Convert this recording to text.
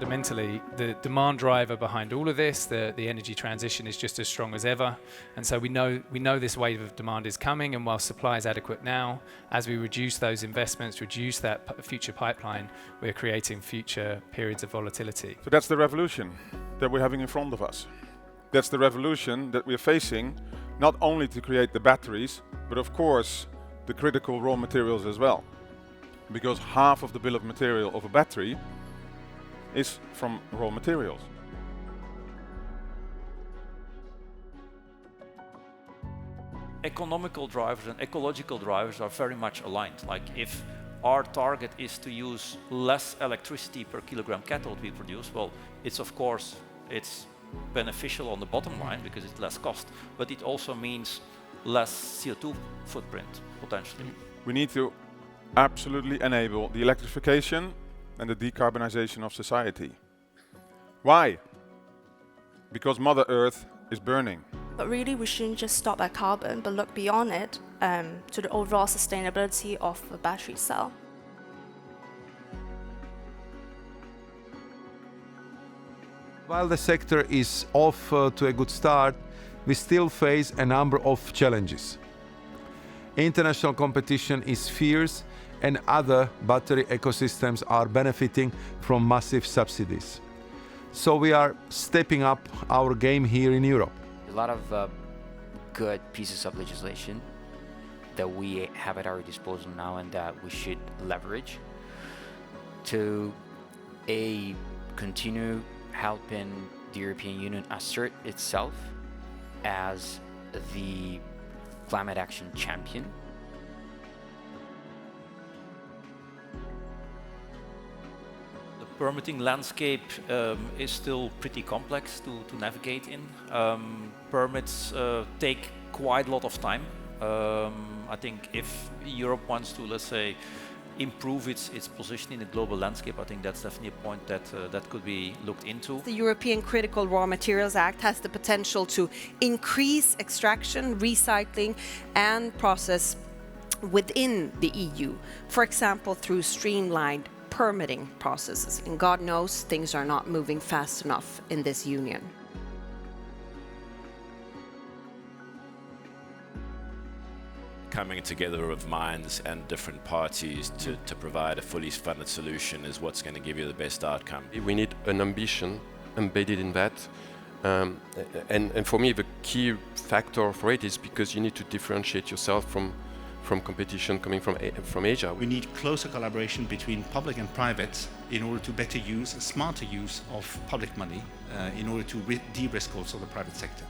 fundamentally, the demand driver behind all of this, the energy transition, is just as strong as ever. And so we know this wave of demand is coming, and while supply is adequate now, as we reduce those investments, reduce that future pipeline, we're creating future periods of volatility. So that's the revolution that we're having in front of us. That's the revolution that we're facing, not only to create the batteries, but of course the critical raw materials as well. Because half of the bill of material of a battery is from raw materials. Economical drivers and ecological drivers are very much aligned. Like if our target is to use less electricity per kilogram cathode we produce, well, it's beneficial on the bottom line because it's less cost, but it also means less CO2 footprint potentially. We need to absolutely enable the electrification and the decarbonization of society. Why? Because Mother Earth is burning. But really we shouldn't just stop at carbon, but look beyond it to the overall sustainability of a battery cell. While the sector is off to a good start, we still face a number of challenges. International competition is fierce, and other battery ecosystems are benefiting from massive subsidies. So we are stepping up our game here in Europe. A lot of good pieces of legislation that we have at our disposal now and that we should leverage to continue helping the European Union assert itself as the climate action champion. The permitting landscape is still pretty complex to navigate in. Permits take quite a lot of time. I think if Europe wants to, let's say, improve its position in the global landscape, I think that's definitely a point that could be looked into. The European Critical Raw Materials Act has the potential to increase extraction, recycling and process within the EU, for example through streamlined permitting processes. And God knows things are not moving fast enough in this union. Coming together of minds and different parties to provide a fully funded solution is what's going to give you the best outcome. We need an ambition embedded in that. And for me, the key factor for it is because you need to differentiate yourself from competition coming from Asia. We need closer collaboration between public and private in order to better use, smarter use of public money in order to de-risk also the private sector.